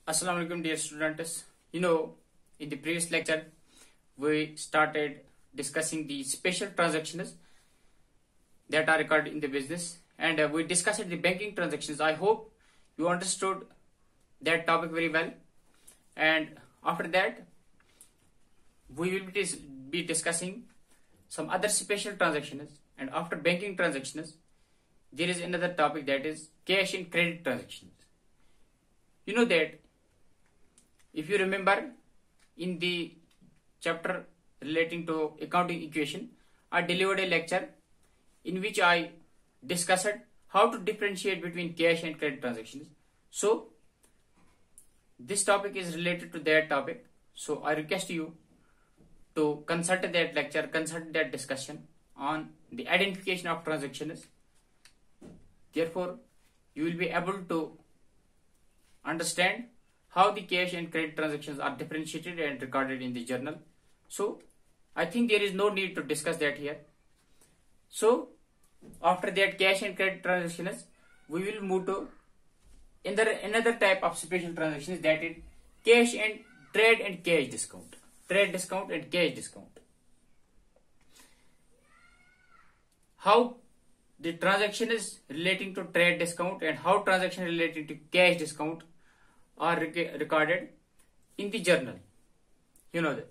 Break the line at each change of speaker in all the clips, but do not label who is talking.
Assalamu alaikum, dear students. In the previous lecture, we started discussing the special transactions that are recorded in the business, and we discussed the banking transactions. I hope you understood that topic very well. And after that, we will be discussing some other special transactions. And after banking transactions, there is another topic, that is cash and credit transactions. You know that if you remember in the chapter relating to accounting equation, I delivered a lecture in which I discussed how to differentiate between cash and credit transactions. So this topic is related to that topic. So I request you to consult that lecture, consult that discussion on the identification of transactions. Therefore, you will be able to understand how the cash and credit transactions are differentiated and recorded in the journal. So I think there is no need to discuss that here. So after that cash and credit transactions, we will move to another type of special transactions, that is cash and trade and cash discount. Trade discount and cash discount. How the transaction is relating to trade discount and how transaction relating to cash discount are recorded in the journal. You know that.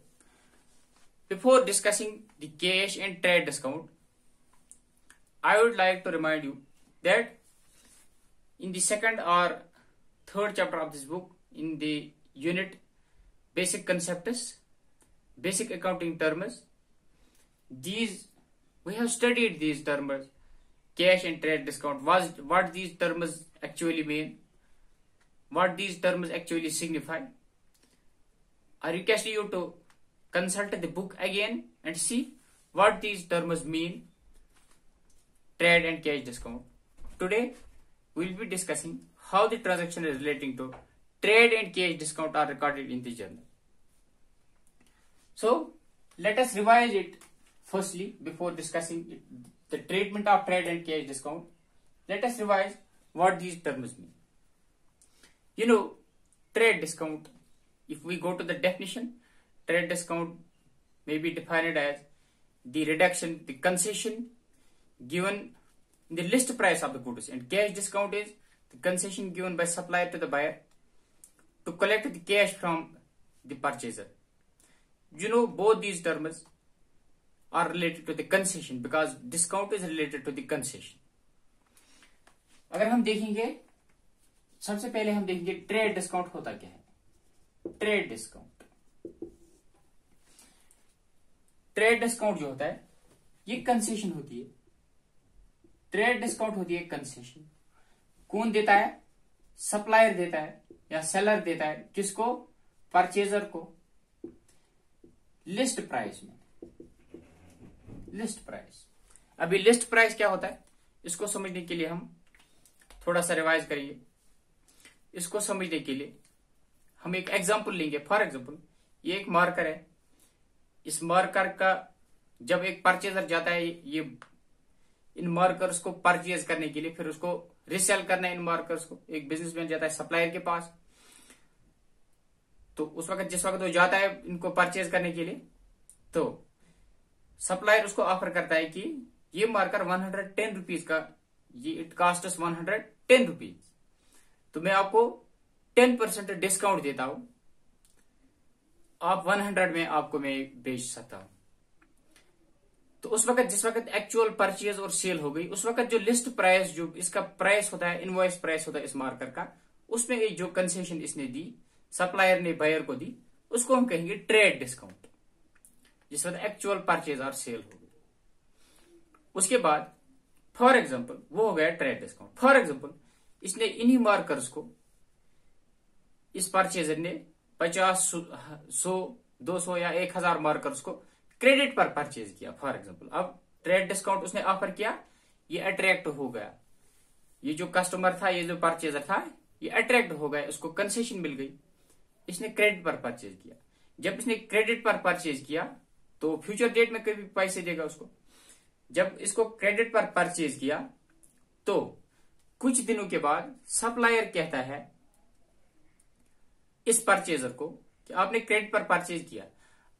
Before discussing the cash and trade discount, I would like to remind you that in the second or third chapter of this book, in the unit basic concepts, basic accounting terms, we have studied these terms, cash and trade discount, what these terms actually mean, what these terms actually signify. I request you to consult the book again and see what these terms mean, trade and cash discount. Today we will be discussing how the transaction is relating to trade and cash discount are recorded in the journal. So let us revise it firstly before discussing the treatment of trade and cash discount. Let us revise what these terms mean. Trade discount, if we go to the definition, trade discount may be defined as the reduction, the concession given in the list price of the goods, and cash discount is the concession given by supplier to the buyer to collect the cash from the purchaser. Both these terms are related to the concession because discount is related to the concession. अगर हम देखेंगे, सबसे पहले हम देखेंगे trade discount होता क्या है. ट्रेड डिस्काउंट जो होता है ये कंसेशन होती है. ट्रेड डिस्काउंट होती है कंसेशन. कौन देता है? सप्लायर देता है या सेलर देता है. किसको? परचेजर को. लिस्ट प्राइस में. List price. अभी लिस्ट प्राइस क्या होता है इसको समझने के लिए हम थोड़ा सा रिवाइज करेंगे. इसको समझने के लिए हम एक एग्जांपल लेंगे. फॉर एग्जांपल, ये एक मार्कर है. इस मार्कर का जब एक परचेजर जाता है ये इन मार्कर्स को परचेज करने के लिए, फिर उसको रिसेल करना है इन मार्कर्स को, एक बिजनेसमैन जाता है सप्लायर के पास. तो उस वक्त जिस वक्त वो जाता है इनको परचेज करने के लिए, तो सप्लायर उसको ऑफर करता है कि ये मार्कर 110 रुपीज का, ये इट कॉस्ट 110 रुपीज, तो मैं आपको 10% डिस्काउंट देता हूं, आप 100 में आपको मैं बेच सकता हूं. तो उस वक्त जिस वक्त एक्चुअल परचेज और सेल हो गई, उस वक्त जो लिस्ट प्राइस, जो इसका प्राइस होता है, इनवॉइस प्राइस होता है इस मार्कर का, उसमें जो कंसेशन इसने दी, सप्लायर ने बायर को दी, उसको हम कहेंगे ट्रेड डिस्काउंट, जिस वक्त एक्चुअल परचेज और सेल हो गई. उसके बाद फॉर एग्जाम्पल वो हो गया ट्रेड डिस्काउंट. फॉर एग्जाम्पल, इसने इन्हीं मार्कर्स को, इस परचेजर ने 50, 100, 200 या 1000 मार्कर्स को क्रेडिट पर परचेज किया. फॉर एग्जाम्पल, अब ट्रेड डिस्काउंट उसने ऑफर किया, ये अट्रैक्ट हो गया. ये जो कस्टमर था, ये जो परचेजर था, ये अट्रैक्ट हो गया, उसको कंसेशन मिल गई, इसने क्रेडिट पर परचेज किया. जब इसने क्रेडिट पर परचेज किया तो फ्यूचर डेट में कभी पैसे देगा उसको. जब इसको क्रेडिट पर परचेज किया तो कुछ दिनों के बाद सप्लायर कहता है इस परचेजर को कि आपने क्रेडिट पर परचेज किया,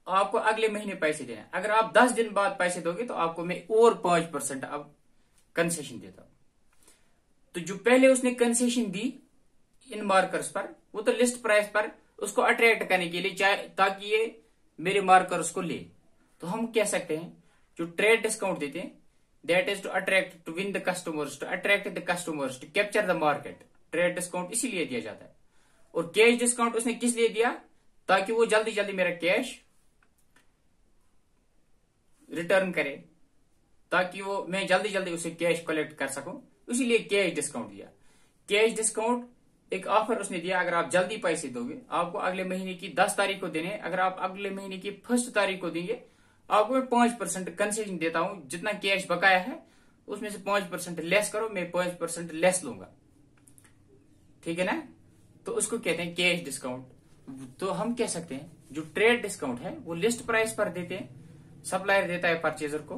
आपको अगले महीने पैसे देना है। अगर आप 10 दिन बाद पैसे दोगे तो आपको मैं और 5% अब कंसेशन देता हूं। तो जो पहले उसने कंसेशन दी इन मार्कर्स पर, वो तो लिस्ट प्राइस पर उसको अट्रैक्ट करने के लिए, चाहे ताकि ये मेरे मार्कर्स को ले। तो हम कह सकते हैं जो ट्रेड डिस्काउंट देते हैं, that is to attract, to win the customers, to attract the customers, to capture the market. Trade discount इसीलिए दिया जाता है। और कैश डिस्काउंट उसने किस लिए दिया? ताकि वो जल्दी जल्दी मेरा कैश रिटर्न करे, ताकि वो मैं जल्दी जल्दी उसे कैश कलेक्ट कर सकूं, इसीलिए कैश डिस्काउंट दिया। कैश डिस्काउंट एक ऑफर उसने दिया, अगर आप जल्दी पैसे दोगे, आपको अगले महीने की 10 तारीख को देने, अगर आप अगले महीने की 1 तारीख को देंगे, आपको मैं 5% कंसेशन देता हूं। जितना कैश बकाया है उसमें से 5% लेस करो, मैं 5% लेस लूंगा, ठीक है ना। तो उसको कहते हैं कैश डिस्काउंट। तो हम कह सकते हैं जो ट्रेड डिस्काउंट है वो लिस्ट प्राइस पर देते हैं, सप्लायर देता है परचेजर को।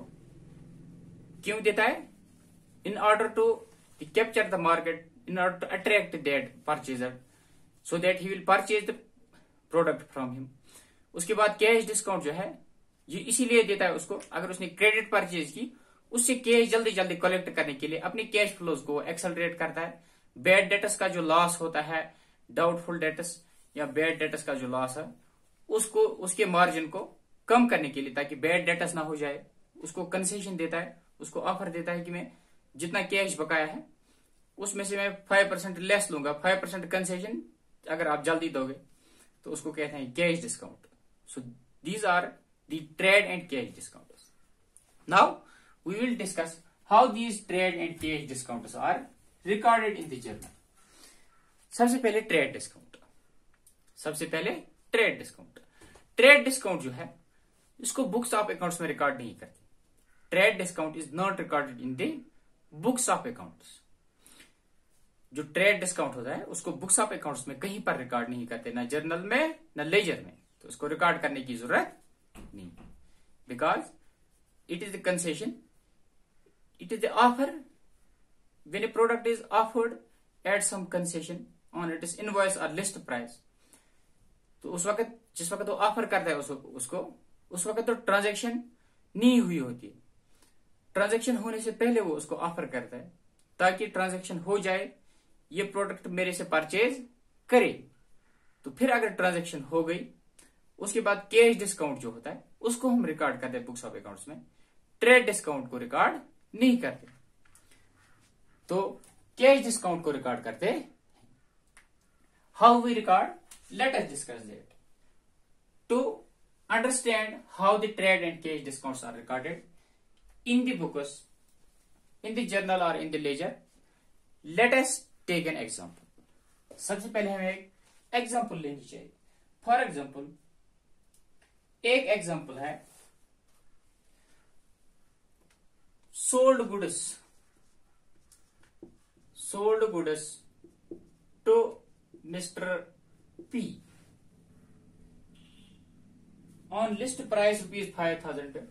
क्यों देता है? In order to capture the market, in order to attract that purchaser so that he will purchase the product from him। उसके बाद कैश डिस्काउंट जो है ये इसीलिए देता है उसको, अगर उसने क्रेडिट परचेज की, उससे कैश जल्दी जल्दी कलेक्ट करने के लिए अपने कैश फ्लोज को एक्सेलरेट करता है। बैड डेटस का जो लॉस होता है, डाउटफुल डेटस या बैड डेटस का जो लॉस है, उसको उसके मार्जिन को कम करने के लिए, ताकि बैड डेटस ना हो जाए, उसको कंसेशन देता है, उसको ऑफर देता है कि मैं जितना कैश बकाया है उसमें से मैं 5% लेस लूंगा, 5% कंसेशन अगर आप जल्दी दोगे, तो उसको कहते हैं cash discount. So these are the trade and cash discount. Now we will discuss how these trade and cash discount are recorded in the journal. सबसे पहले ट्रेड डिस्काउंट। ट्रेड डिस्काउंट जो है इसको बुक्स ऑफ अकाउंट्स में record नहीं करते। Trade discount is not recorded in the books of accounts. जो trade discount होता है उसको बुक्स ऑफ अकाउंट्स में कहीं पर रिकॉर्ड नहीं करते, ना जर्नल में ना लेजर में। तो उसको रिकॉर्ड करने की जरूरत नहीं, because it is the concession, it is the offer. When a product is offered at some concession on it is invoice और लिस्ट प्राइस, तो उस वक्त जिस वक्त वो ऑफर करता है उसको उस वक्त तो ट्रांजेक्शन नहीं हुई होती है। ट्रांजेक्शन होने से पहले वो उसको ऑफर करता है ताकि ट्रांजेक्शन हो जाए, ये प्रोडक्ट मेरे से परचेज करे। तो फिर अगर ट्रांजैक्शन हो गई, उसके बाद कैश डिस्काउंट जो होता है उसको हम रिकॉर्ड करते हैं बुक्स ऑफ अकाउंट्स में, ट्रेड डिस्काउंट को रिकॉर्ड नहीं करते। तो कैश डिस्काउंट को रिकॉर्ड करते हैं। How we record, let us discuss that. To understand how the trade and cash discounts are recorded in the books, in the journal और in the ledger, let us take an example. सबसे पहले हमें एक example लेनी चाहिए। For example, एक example है sold goods to mister P on list price ₹5,000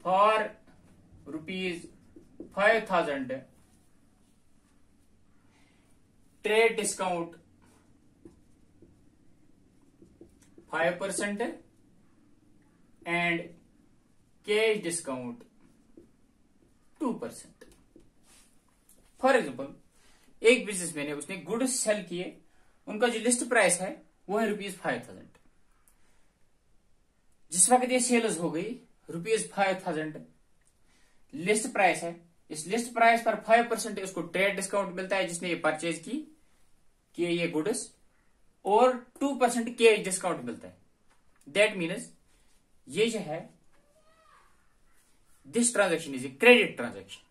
for ₹5,000 trade discount 5% and cash discount 2%। For example, एक बिजनेसमैन है, उसने गुड्स सेल किए, उनका जो लिस्ट प्राइस है वो है ₹5,000। जिस वक्त ये सेल्स हो गई ₹5,000 लिस्ट प्राइस है, इस लिस्ट प्राइस पर 5% उसको ट्रेड डिस्काउंट मिलता है जिसने ये परचेज की ये गुड्स, और 2% कैश डिस्काउंट मिलता है। दैट मीन्स ये जो है, this transaction is a credit transaction.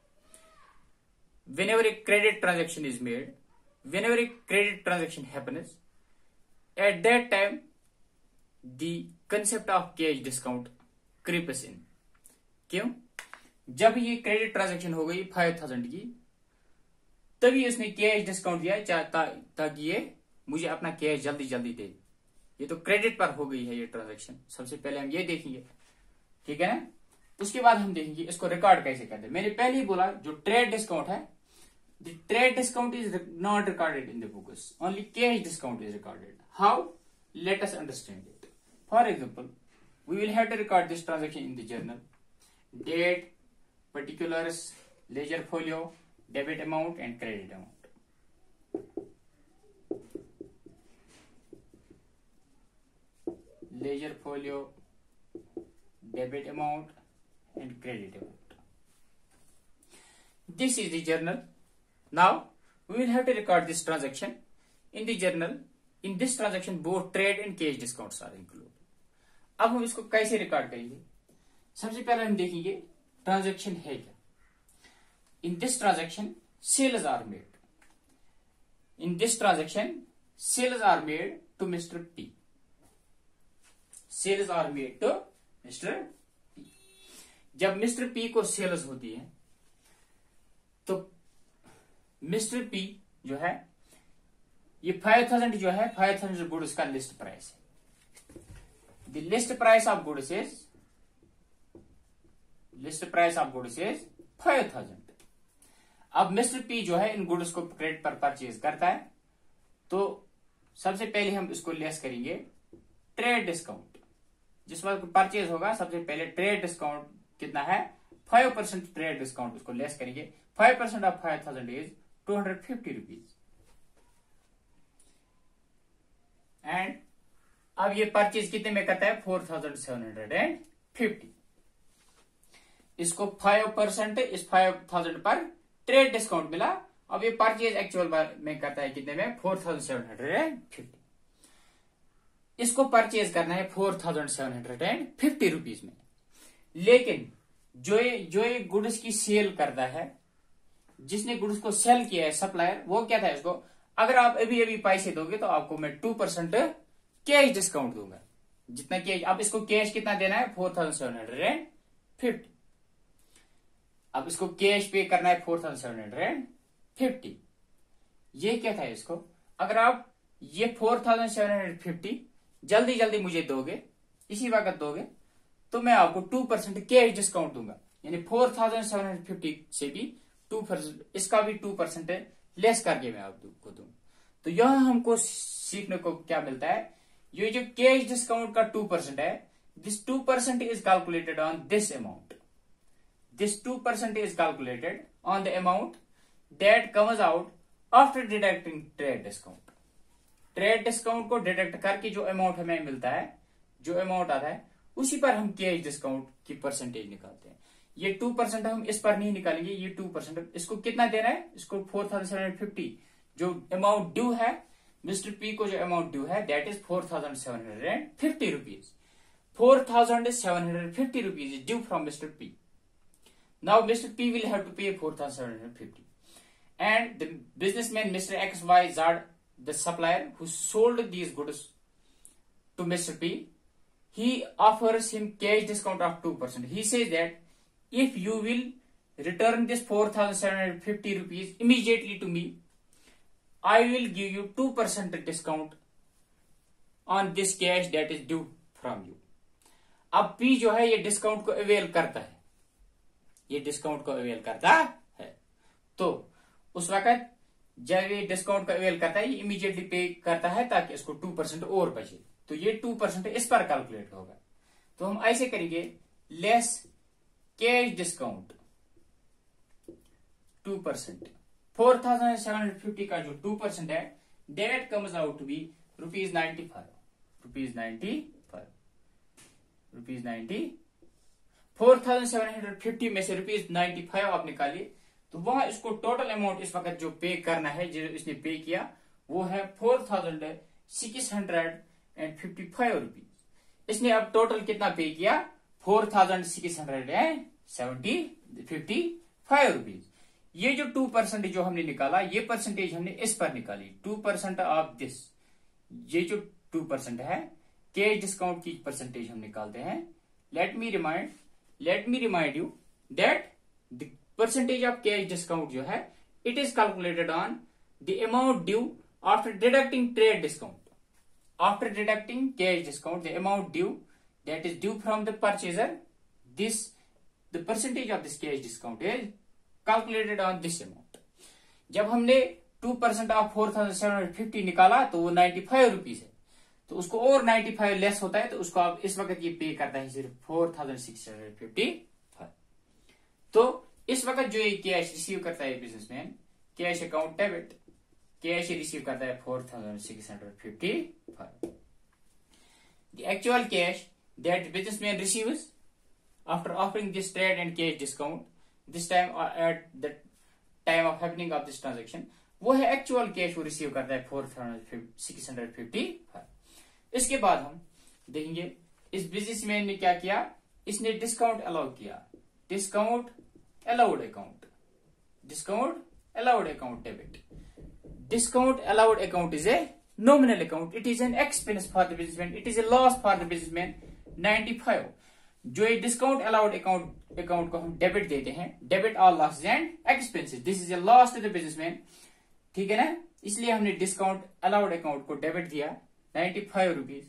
whenever a credit transaction is made, whenever a credit transaction happens, at that time the concept of cash discount creeps in। क्यों? जब ये credit transaction हो गई 5,000 की, तभी उसने कैश डिस्काउंट दिया ताकि ये मुझे अपना कैश जल्दी जल्दी दे। ये तो क्रेडिट पर हो गई है ये ट्रांजैक्शन। सबसे पहले हम ये देखेंगे, ठीक है ना। उसके बाद हम देखेंगे इसको रिकॉर्ड कैसे करते हैं। मैंने पहले ही बोला जो ट्रेड डिस्काउंट है The trade discount is not recorded in the books. Only cash discount is recorded. How? Let us understand it. For example, we will have to record this transaction in the journal. Date, particulars, ledger folio, debit amount and credit amount. Ledger folio, debit amount and credit amount. This is the journal. Now we will have to record this transaction in the journal. In this transaction both trade and cash discounts are included. अब हम इसको कैसे record करेंगे? सबसे पहले हम देखेंगे transaction है क्या. In this transaction sales are made. In this transaction sales are made to mister P. Sales are made to mister P. जब मिस्टर पी को सेल्स होती है तो मिस्टर पी जो है ये 5000 जो है 5000 गुड्स का लिस्ट प्राइस है. The list price of goods is 5000. अब मिस्टर पी जो है इन गुड्स को क्रेडिट पर परचेज करता है तो सबसे पहले हम इसको लेस करेंगे ट्रेड डिस्काउंट. जिस वक्त परचेज होगा सबसे पहले ट्रेड डिस्काउंट कितना है 5% ट्रेड डिस्काउंट उसको लेस करेंगे. 5% ऑफ 5000 इज 250 रुपीज. एंड अब ये परचेज कितने में करता है 4750. इसको 5% इस 5000 पर ट्रेड डिस्काउंट मिला. अब ये परचेज एक्चुअल में करता है कितने में 4750. इसको परचेज करना है 4750 रुपीज में. लेकिन जो ये गुड्स की सेल करता है, जिसने गुड्स को सेल किया है सप्लायर, वो क्या था इसको अगर आप अभी अभी पैसे दोगे तो आपको मैं 2% कैश डिस्काउंट दूंगा. जितना कैश, अब इसको कैश कितना देना है 4750. अब इसको कैश पे करना है 4750. ये क्या था इसको अगर आप ये 4750 जल्दी जल्दी मुझे दोगे, इसी वक्त दोगे तो मैं आपको 2% कैश डिस्काउंट दूंगा. यानी 4750 से भी 2%, इसका भी 2% लेस करके मैं आपको दूं. तो यहां हमको सीखने को क्या मिलता है, ये जो कैश डिस्काउंट का 2% है, this 2% is calculated on this amount. This 2% is calculated on the amount that comes out after deducting trade discount. Trade discount को डिडक्ट करके जो अमाउंट हमें मिलता है, जो अमाउंट आता है, उसी पर हम कैश डिस्काउंट की परसेंटेज निकालते हैं. ये 2% हम इस पर नहीं निकालेंगे. ये 2% इसको कितना देना है, इसको 4750 जो अमाउंट ड्यू है मिस्टर पी को, जो अमाउंट ड्यू है that is 4750 rupees. 4750 rupees is due from Mister P. Now Mister P will have to pay 4750 and the businessman Mister X Y Z, the supplier who sold these goods to Mr. P, he offers him cash discount of 2%. He says that if you will return this 4750 rupees immediately to me, I will give you 2% discount on this cash that is due from you. अब P जो है ये discount को avail करता है, ये discount को avail करता है. तो उस वक्त जब ये डिस्काउंट का अवेल करता है ये इमीडिएटली पे करता है ताकि इसको 2% और बचे. तो ये 2% इस पर कैलकुलेट होगा. तो हम ऐसे करेंगे लेस कैश डिस्काउंट 2%. 4750 का जो 2% है that comes out to be ₹95. ₹95. 4750 में से ₹95 आप निकालिए तो वहां इसको टोटल अमाउंट इस वक्त जो पे करना है, जो इसने पे किया वो है 4655 रुपीज. इसने अब टोटल कितना पे किया 4655 रुपीज. ये जो 2% जो हमने निकाला, ये परसेंटेज हमने इस पर निकाली 2% ऑफ दिस. ये जो 2% है कैश डिस्काउंट की परसेंटेज हम निकालते हैं. Late me remind you that the percentage of cash discount जो है it is calculated on the amount due after deducting trade discount. After deducting cash discount, the amount due that is due from the purchaser, the percentage of this cash discount is calculated on this amount. जब हमने 2% of 4750 निकाला तो वो 95 rupees है, तो उसको और 95 less होता है, तो उसको आप इस वक्त ये पे करता है सिर्फ 4655। तो इस वक्त जो ये कैश रिसीव करता है businessman, cash account debit, cash receive करता है 4655। The actual cash that businessman receives after offering this trade and cash discount, this time at the time of happening of this transaction, वो है actual cash वो receive करता है 4655। इसके बाद हम देखेंगे इस बिजनेसमैन ने क्या किया, इसने डिस्काउंट अलाउ किया, discount allowed account, discount allowed account debit. Discount allowed account is a nominal account. It is an expense for the businessman. It is a loss for the businessman. 95. जो ये discount allowed account को हम debit देते हैं, debit all losses and expenses. This is a loss to the businessman. ठीक है ना, इसलिए हमने discount allowed account को डेबिट दिया 95 रुपीज।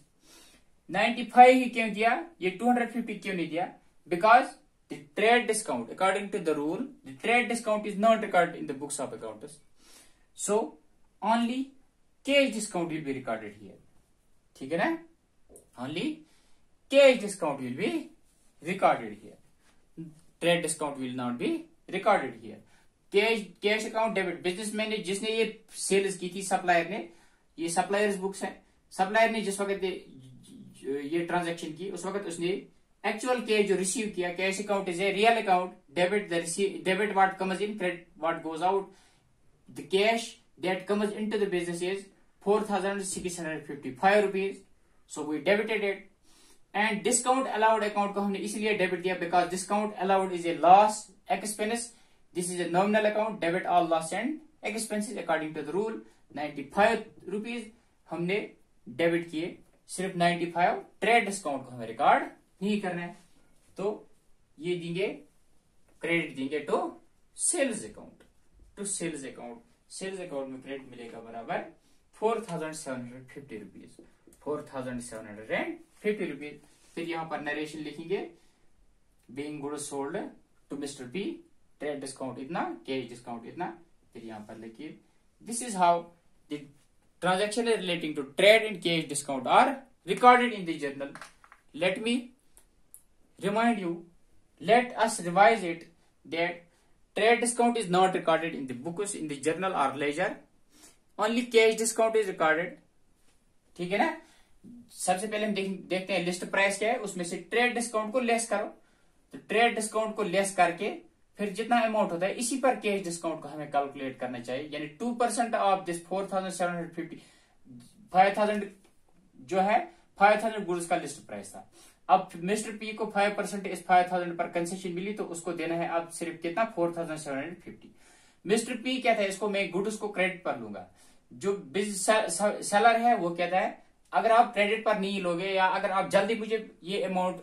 95 ही क्यों दिया, ये 250 क्यों नहीं दिया? Because the trade discount, according to the rule, the trade discount is not recorded in the books of accountants. So only cash discount will be recorded here. ठीक है ना, only cash discount will be recorded here. Trade discount will not be recorded here. Cash account debit, businessman ने जिसने ये sales की थी, supplier ने, ये सप्लायर्स बुक्स है, सप्लायर ने जिस वक्त ये ट्रांजैक्शन की उस वक्त उसने एक्चुअल कैश जो रिसीव किया, cash account is a real account, debit what comes in, credit what goes out. The cash that comes into the business is 4655 rupees. So we debited it. And discount allowed account को हमने इसलिए debit दिया because discount allowed is a loss expense. This is a nominal account. Debit all loss and expenses according to the rule. 95 rupees हमने debit किए, सिर्फ 95। Trade discount को हमें record नहीं करना है, तो ये देंगे, क्रेडिट देंगे to sales account, to sales account. Sales account में क्रेडिट मिलेगा बराबर 4750 रुपीज, 4750 रुपीज। फिर यहां पर नरेशन लिखेंगे, being goods sold to mister P, trade discount इतना, कैश डिस्काउंट इतना। फिर यहां पर लिखिए this is how the transaction relating to trade and cash discount are recorded in the journal. Let me remind you, let us revise it that trade discount is not recorded in the books, in the journal or ledger. Only cash discount is recorded. ठीक है ना। सबसे पहले हम देखते हैं list price क्या है, उसमें से ट्रेड डिस्काउंट को लेस करो, तो ट्रेड डिस्काउंट को लेस करके फिर जितना अमाउंट होता है इसी पर कैश डिस्काउंट को हमें कैलकुलेट करना चाहिए। यानी 2% ऑफ दिस 4750, 5000 जो है 5000 गुड्स का लिस्ट प्राइस था। अब मिस्टर पी को 5% इस 5000 पर कंसेशन मिली, तो उसको देना है अब सिर्फ कितना, 4750। मिस्टर पी कहता है इसको मैं गुड्स को क्रेडिट पर लूंगा। जो सेलर है वो कहता है अगर आप क्रेडिट पर नहीं लोगे या अगर आप जल्दी मुझे ये अमाउंट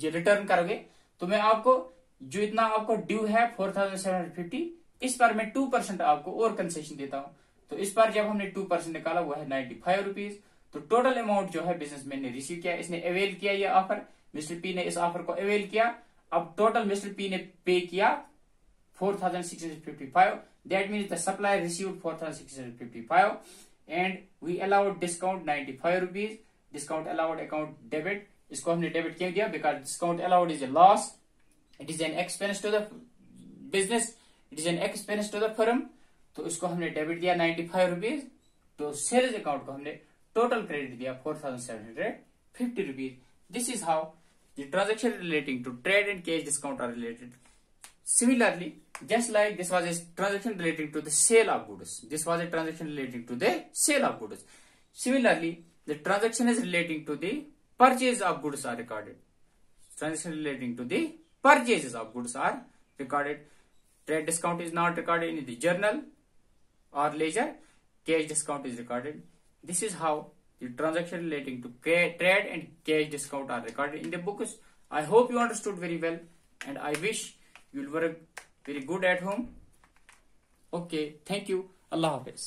रिटर्न करोगे तो मैं आपको जो इतना आपको ड्यू है 4750, इस पर मैं 2% आपको और कंसेशन देता हूं। तो इस पर जब हमने 2% निकाला वो है 95 रुपीज। तो टोटल अमाउंट जो है बिजनेसमैन ने रिसीव किया, इसने अवेल किया ये ऑफर, मिस्टर पी ने इस ऑफर को अवेल किया। अब टोटल मिस्टर पी ने पे किया 4655। That means the supplier received 4655 and we allowed discount 95 rupees. Discount allowed account debit, इसको हमने डेबिट क्यों दिया, because discount allowed is a loss, it is an expense to the business, it is an expense to the firm. तो इसको हमने debit दिया 95 rupees. तो sales account को हमने टोटल क्रेडिट दिया 4750 rupees. This is how the transaction relating to trade and cash discount are related. Similarly, just like this was a transaction relating to the sale of goods, this was a transaction relating to the sale of goods. Similarly, the transaction is relating to the purchase of goods are recorded. Transaction relating to the purchases of goods are recorded. Trade discount is not recorded in the journal or ledger. Cash discount is recorded. This is how the transaction relating to trade and cash discount are recorded in the books. I hope you understood very well, and I wish you will work very good at home. Okay, thank you. Allah Hafiz.